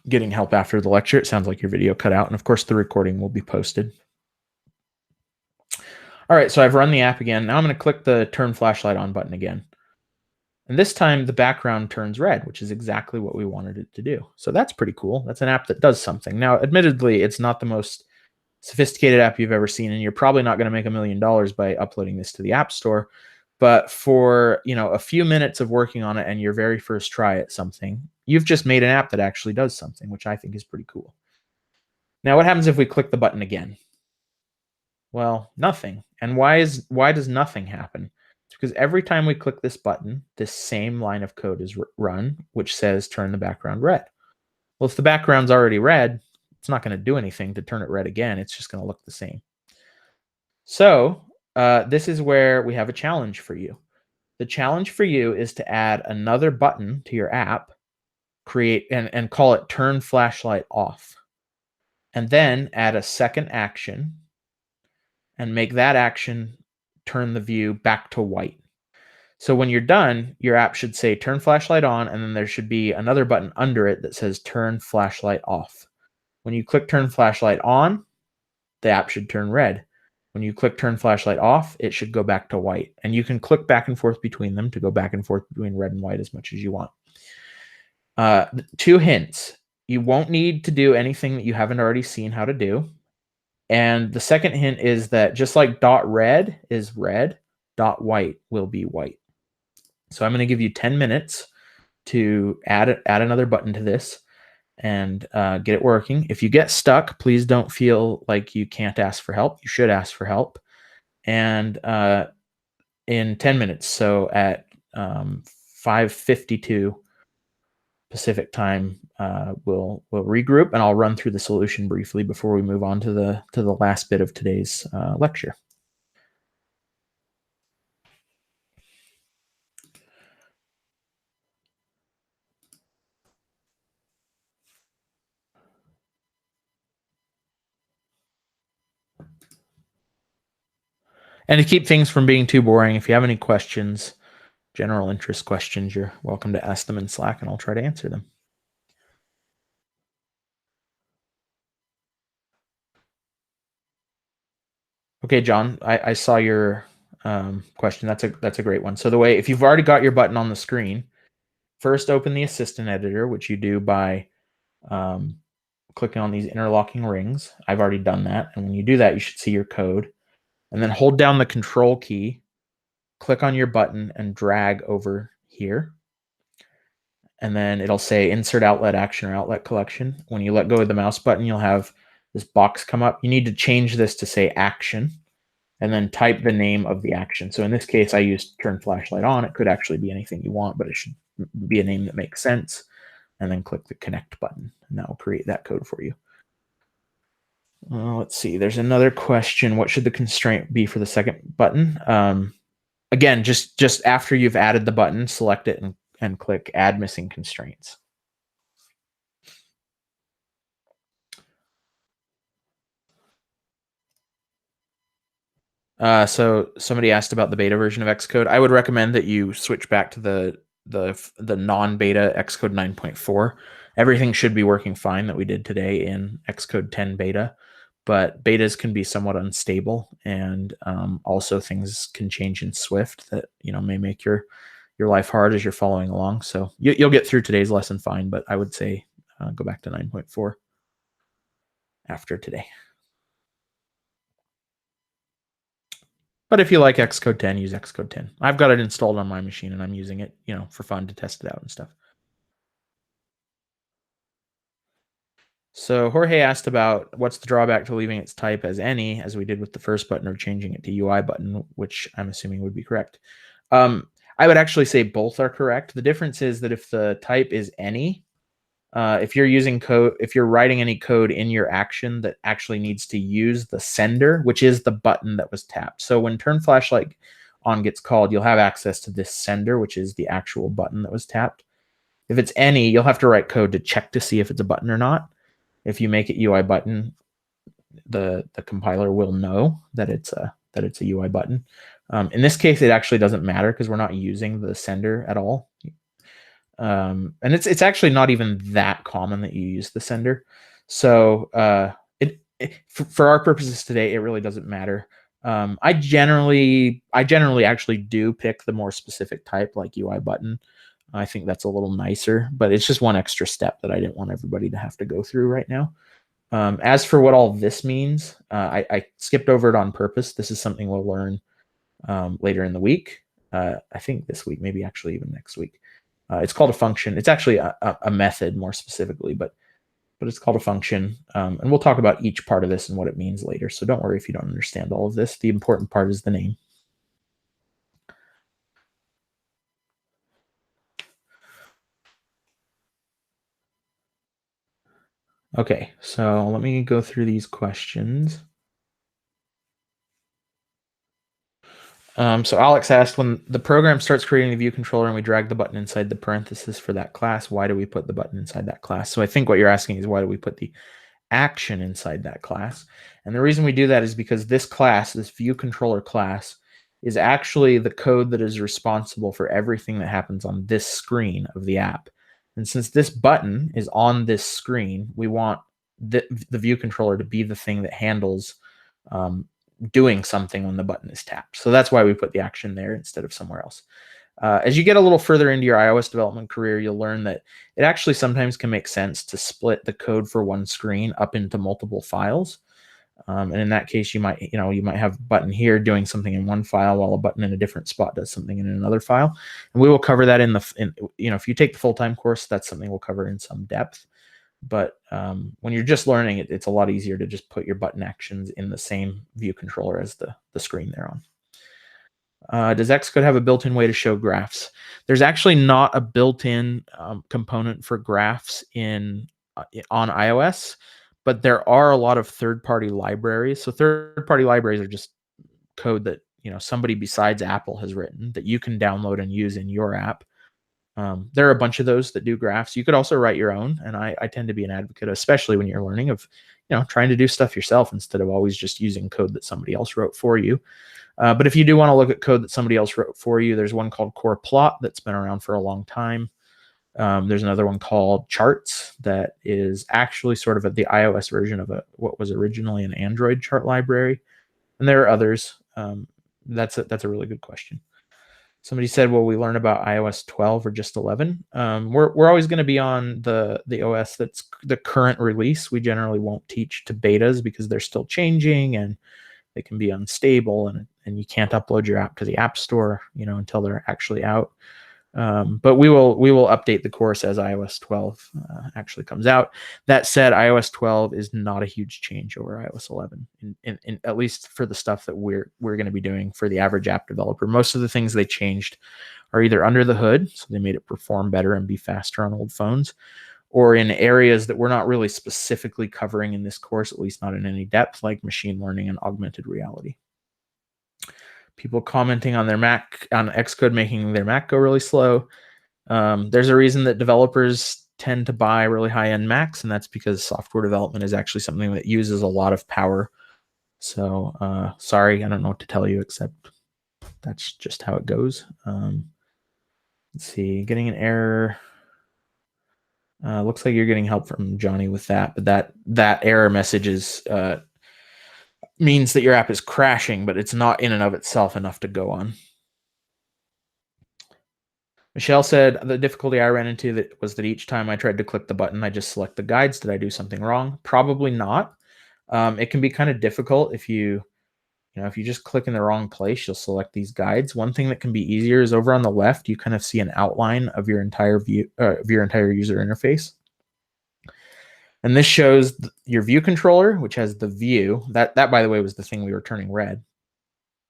getting help after the lecture. It sounds like your video cut out, and of course the recording will be posted. All right, so I've run the app again. Now I'm going to click the turn flashlight on button again. And this time the background turns red, which is exactly what we wanted it to do. So that's pretty cool. That's an app that does something. Now, admittedly, it's not the most sophisticated app you've ever seen, and you're probably not going to make $1 million by uploading this to the App Store. But for a few minutes of working on it and your very first try at something, you've just made an app that actually does something, which I think is pretty cool. Now, what happens if we click the button again? Well, nothing. And why does nothing happen? It's because every time we click this button, this same line of code is run, which says turn the background red. Well, if the background's already red, it's not going to do anything to turn it red again. It's just going to look the same. So this is where we have a challenge for you. The challenge for you is to add another button to your app, create and call it turn flashlight off, and then add a second action and make that action turn the view back to white. So when you're done, your app should say turn flashlight on, and then there should be another button under it that says turn flashlight off. When you click turn flashlight on, the app should turn red. When you click turn flashlight off, it should go back to white. And you can click back and forth between them to go back and forth between red and white as much as you want. 2 hints. You won't need to do anything that you haven't already seen how to do. And the second hint is that just like dot red is red, dot white will be white. So I'm going to give you 10 minutes to add another button to this and get it working. If you get stuck, please don't feel like you can't ask for help. You should ask for help. And in 10 minutes, so at 5:52 Pacific time, we'll regroup, and I'll run through the solution briefly before we move on to the last bit of today's lecture. And to keep things from being too boring, if you have any questions, general interest questions, you're welcome to ask them in Slack, and I'll try to answer them. Okay, John, I saw your question. That's a great one. So if you've already got your button on the screen, first open the assistant editor, which you do by clicking on these interlocking rings. I've already done that. And when you do that, you should see your code. And then hold down the control key, click on your button, and drag over here. And then it'll say insert outlet action or outlet collection. When you let go of the mouse button, you'll have this box come up. You need to change this to say action, and then type the name of the action. So in this case, I used turn flashlight on. It could actually be anything you want, but it should be a name that makes sense. And then click the connect button, and that will create that code for you. Let's see. There's another question. What should the constraint be for the second button? Again, just after you've added the button, select it and click add missing constraints. So somebody asked about the beta version of Xcode. I would recommend that you switch back to the non-beta Xcode 9.4. Everything should be working fine that we did today in Xcode 10 beta, but betas can be somewhat unstable, and also things can change in Swift that may make your life hard as you're following along. So you'll get through today's lesson fine, but I would say go back to 9.4 after today. But if you like Xcode 10, use Xcode 10. I've got it installed on my machine, and I'm using it, for fun to test it out and stuff. So Jorge asked about what's the drawback to leaving its type as any, as we did with the first button, or changing it to UI button, which I'm assuming would be correct. I would actually say both are correct. The difference is that if the type is any, if you're writing any code in your action that actually needs to use the sender, which is the button that was tapped. So when turn flashlight on gets called, you'll have access to this sender, which is the actual button that was tapped. If it's any, you'll have to write code to check to see if it's a button or not. If you make it UI button, the compiler will know that it's a UI button. In this case, it actually doesn't matter because we're not using the sender at all. And it's actually not even that common that you use the sender. So for our purposes today, it really doesn't matter. I generally actually do pick the more specific type, like UI button. I think that's a little nicer, but it's just one extra step that I didn't want everybody to have to go through right now. As for what all this means, I skipped over it on purpose. This is something we'll learn later in the week. I think this week, maybe actually even next week. It's called a function. It's actually a method more specifically, but it's called a function. And we'll talk about each part of this and what it means later. So don't worry if you don't understand all of this. The important part is the name. Okay, so let me go through these questions. So Alex asked, when the program starts creating the view controller and we drag the button inside the parenthesis for that class, why do we put the button inside that class? So I think what you're asking is, why do we put the action inside that class? And the reason we do that is because this class, this view controller class, is actually the code that is responsible for everything that happens on this screen of the app. And since this button is on this screen, we want the view controller to be the thing that handles doing something when the button is tapped. So that's why we put the action there instead of somewhere else. As you get a little further into your iOS development career, you'll learn that it actually sometimes can make sense to split the code for one screen up into multiple files. And in that case, you might have a button here doing something in one file while a button in a different spot does something in another file. And we will cover that if you take the full-time course, that's something we'll cover in some depth. But when you're just learning it, it's a lot easier to just put your button actions in the same view controller as the screen they're on. Does Xcode have a built-in way to show graphs? There's actually not a built-in component for graphs on iOS, but there are a lot of third-party libraries. So third-party libraries are just code that somebody besides Apple has written that you can download and use in your app. There are a bunch of those that do graphs. You could also write your own, and I tend to be an advocate, especially when you're learning, of trying to do stuff yourself instead of always just using code that somebody else wrote for you. But if you do want to look at code that somebody else wrote for you, there's one called Core Plot that's been around for a long time. There's another one called Charts that is actually sort of the iOS version of what was originally an Android chart library. And there are others. That's a really good question. Somebody said, will we learn about iOS 12 or just 11? We're always going to be on the OS that's the current release. We generally won't teach to betas because they're still changing and they can be unstable, and you can't upload your app to the App Store, until they're actually out. But we will update the course as iOS 12 actually comes out. That said, iOS 12 is not a huge change over iOS 11, in at least for the stuff that we're going to be doing for the average app developer. Most of the things they changed are either under the hood, so they made it perform better and be faster on old phones, or in areas that we're not really specifically covering in this course, at least not in any depth, like machine learning and augmented reality. People commenting on their Mac, on Xcode making their Mac go really slow. There's a reason that developers tend to buy really high-end Macs, and that's because software development is actually something that uses a lot of power. So sorry, I don't know what to tell you, except that's just how it goes. Let's see, getting an error. Looks like you're getting help from Johnny with that, but that error message means that your app is crashing, but it's not in and of itself enough to go on. Michelle said, the difficulty I ran into was that each time I tried to click the button, I just select the guides. Did I do something wrong? Probably not. It can be kind of difficult if you just click in the wrong place, you'll select these guides. One thing that can be easier is over on the left, you kind of see an outline of your entire view, of your entire user interface. And this shows your view controller, which has the view. That by the way, was the thing we were turning red.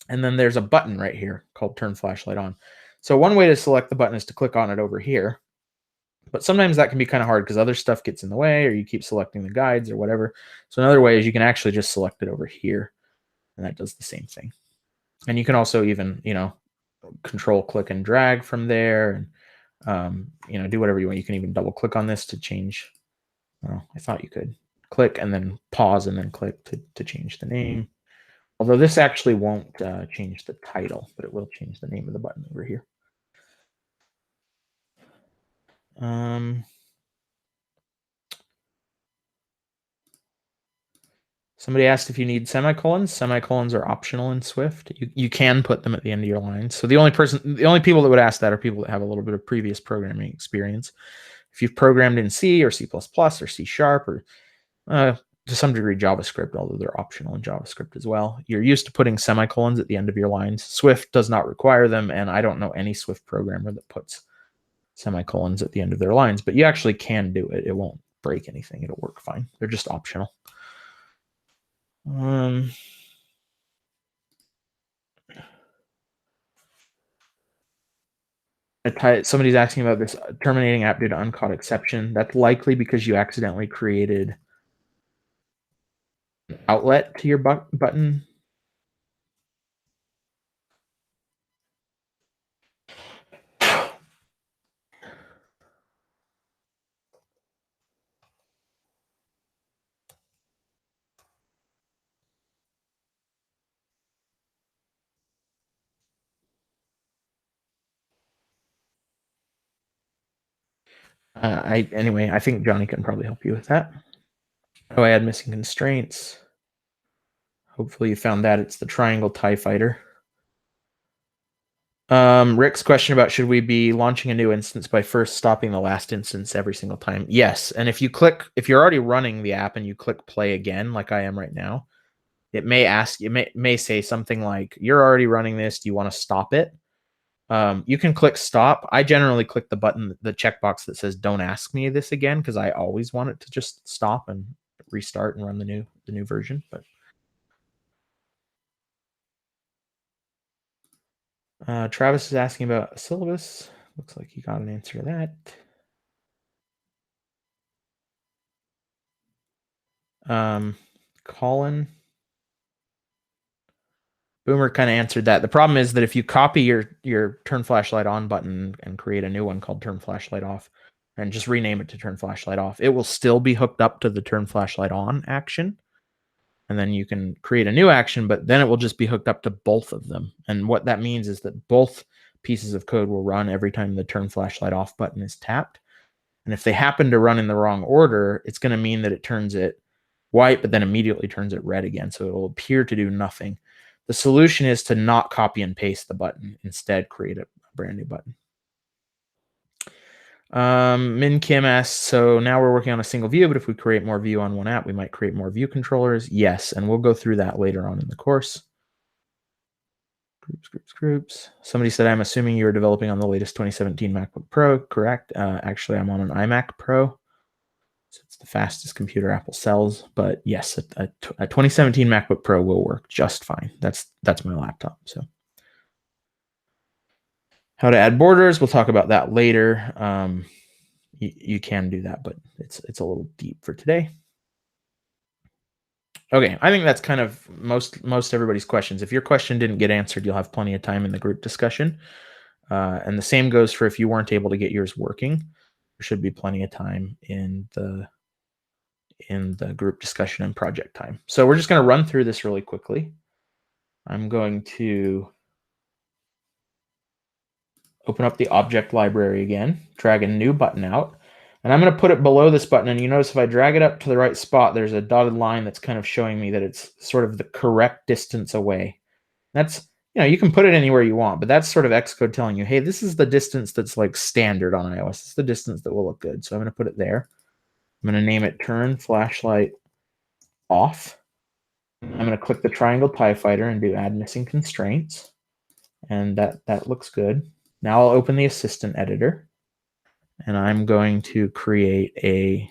And then there's a button right here called Turn Flashlight On. So one way to select the button is to click on it over here. But sometimes that can be kind of hard because other stuff gets in the way, or you keep selecting the guides or whatever. So another way is you can actually just select it over here, and that does the same thing. And you can also even, control click and drag from there, and do whatever you want. You can even double click on this to change. Oh, I thought you could. click and then pause and then click to change the name. Although this actually won't change the title, but it will change the name of the button over here. Somebody asked if you need semicolons. Semicolons are optional in Swift. You can put them at the end of your lines. So the only people that would ask that are people that have a little bit of previous programming experience. If you've programmed in C or C++ or C# or to some degree JavaScript, although they're optional in JavaScript as well, you're used to putting semicolons at the end of your lines. Swift does not require them, and I don't know any Swift programmer that puts semicolons at the end of their lines, but you actually can do it. It won't break anything. It'll work fine. They're just optional. Somebody's asking about this terminating app due to uncaught exception. That's likely because you accidentally created an outlet to your button. Anyway, I think Johnny can probably help you with that. How do I add missing constraints? Hopefully you found that. It's the triangle TIE fighter. Rick's question about should we be launching a new instance by first stopping the last instance every single time? Yes. And if you're already running the app and you click play again, like I am right now, it may ask, it may say something like, you're already running this. Do you want to stop it? You can click stop. I generally click the button, the checkbox that says don't ask me this again, because I always want it to just stop and restart and run the new version. But Travis is asking about a syllabus. Looks like he got an answer to that. Colin Boomer kind of answered that. The problem is that if you copy your turn flashlight on button and create a new one called turn flashlight off and just rename it to turn flashlight off, it will still be hooked up to the turn flashlight on action. And then you can create a new action, but then it will just be hooked up to both of them. And what that means is that both pieces of code will run every time the turn flashlight off button is tapped. And if they happen to run in the wrong order, it's going to mean that it turns it white, but then immediately turns it red again. So it will appear to do nothing. The solution is to not copy and paste the button. Instead, create a brand new button. Min Kim asks, so now we're working on a single view, but if we create more view on one app, we might create more view controllers. Yes, and we'll go through that later on in the course. Groups. Somebody said, I'm assuming you're developing on the latest 2017 MacBook Pro. Correct. Actually, I'm on an iMac Pro. So it's the fastest computer Apple sells. But yes, a 2017 MacBook Pro will work just fine. That's my laptop. So how to add borders, we'll talk about that later. You can do that, but it's a little deep for today. Okay, I think that's kind of most everybody's questions. If your question didn't get answered, you'll have plenty of time in the group discussion. And the same goes for if you weren't able to get yours working. There should be plenty of time in the group discussion and project time. So we're just going to run through this really quickly. I'm going to open up the object library again, drag a new button out, and I'm going to put it below this button. And you notice if I drag it up to the right spot, there's a dotted line that's kind of showing me that it's sort of the correct distance away. That's, you can put it anywhere you want, but that's sort of Xcode telling you, hey, this is the distance that's like standard on iOS. It's the distance that will look good. So I'm going to put it there. I'm going to name it turn flashlight off. I'm going to click the triangle TIE fighter and do add missing constraints. And that looks good. Now I'll open the assistant editor. And I'm going to create a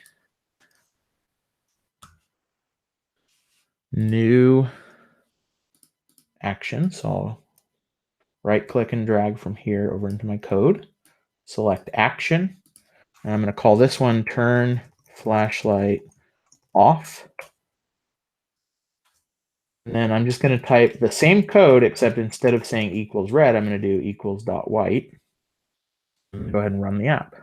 new action. So I'll right-click and drag from here over into my code. Select action. And I'm going to call this one turn flashlight off. And then I'm just going to type the same code, except instead of saying equals red, I'm going to do equals.white. Go ahead and run the app.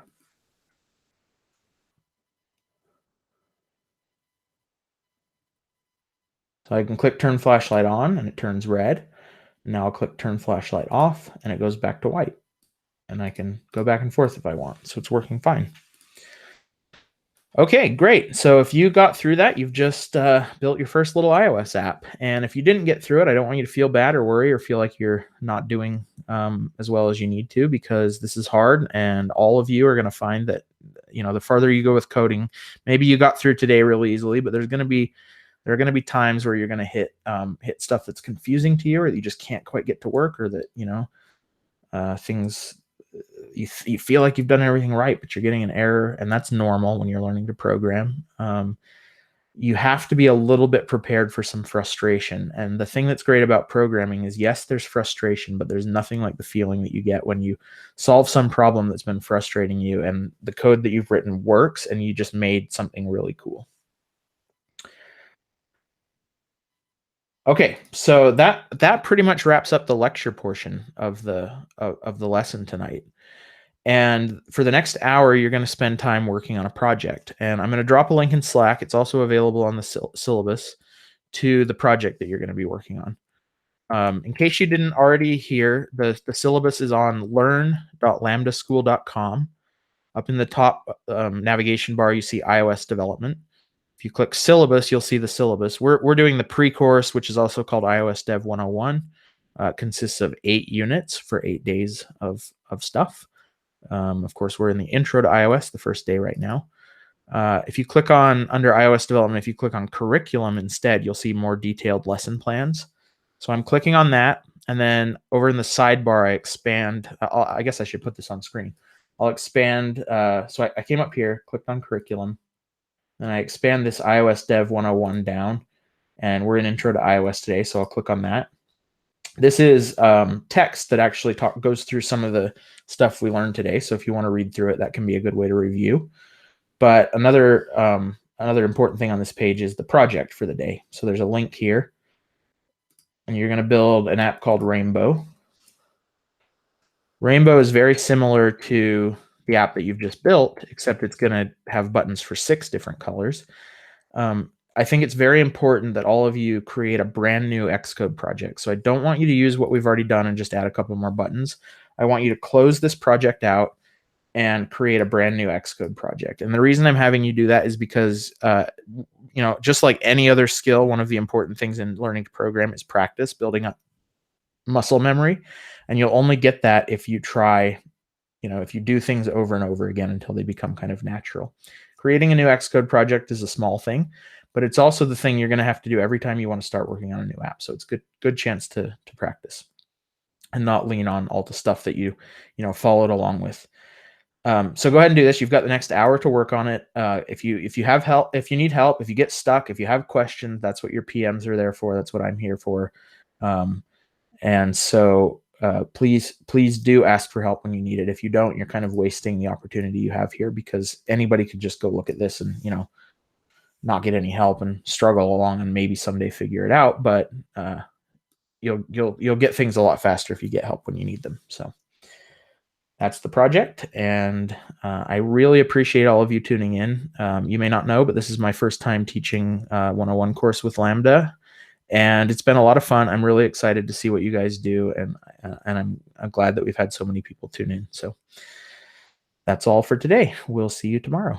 So I can click turn flashlight on and it turns red. Now I'll click turn flashlight off and it goes back to white. And I can go back and forth if I want. So it's working fine. Okay, great. So if you got through that, you've just built your first little iOS app. And if you didn't get through it, I don't want you to feel bad or worry or feel like you're not doing as well as you need to, because this is hard. And all of you are going to find that, the farther you go with coding, maybe you got through today really easily, but there are going to be times where you're going to hit stuff that's confusing to you, or that you just can't quite get to work, or that things you feel like you've done everything right, but you're getting an error, and that's normal when you're learning to program. You have to be a little bit prepared for some frustration. And the thing that's great about programming is, yes, there's frustration, but there's nothing like the feeling that you get when you solve some problem that's been frustrating you and the code that you've written works and you just made something really cool. Okay, so that pretty much wraps up the lecture portion of the lesson tonight. And for the next hour, you're going to spend time working on a project. And I'm going to drop a link in Slack. It's also available on the syllabus to the project that you're going to be working on. In case you didn't already hear, the syllabus is on learn.lambdaschool.com. Up in the top navigation bar, you see iOS development. If you click syllabus, you'll see the syllabus. We're doing the pre-course, which is also called iOS Dev 101. Consists of 8 units for 8 days of stuff. Of course, we're in the intro to iOS, the first day right now. If you click on under iOS development, if you click on curriculum instead, you'll see more detailed lesson plans. So I'm clicking on that. And then over in the sidebar, I expand. I guess I should put this on screen. I'll expand. So I came up here, clicked on curriculum, and I expand this iOS Dev 101 down. And we're in intro to iOS today, so I'll click on that. This is text that actually goes through some of the stuff we learned today. So if you want to read through it, that can be a good way to review. But another important thing on this page is the project for the day. So there's a link here, and you're going to build an app called Rainbow. Rainbow is very similar to the app that you've just built, except it's going to have buttons for 6 different colors. I think it's very important that all of you create a brand new Xcode project. So I don't want you to use what we've already done and just add a couple more buttons. I want you to close this project out and create a brand new Xcode project. And the reason I'm having you do that is because, just like any other skill, one of the important things in learning to program is practice, building up muscle memory. And you'll only get that if you try, if you do things over and over again until they become kind of natural. Creating a new Xcode project is a small thing, but it's also the thing you're going to have to do every time you want to start working on a new app. So it's good chance to practice and not lean on all the stuff that you followed along with. So go ahead and do this. You've got the next hour to work on it. If you have help, if you need help, if you get stuck, if you have questions, that's what your PMs are there for. That's what I'm here for. And so please do ask for help when you need it. If you don't, you're kind of wasting the opportunity you have here, because anybody could just go look at this and not get any help and struggle along and maybe someday figure it out. But you'll get things a lot faster if you get help when you need them. So that's the project, and I really appreciate all of you tuning in. You may not know, but this is my first time teaching 101 course with Lambda, and it's been a lot of fun. I'm really excited to see what you guys do, and I'm glad that we've had so many people tune in. So that's all for today. We'll see you tomorrow.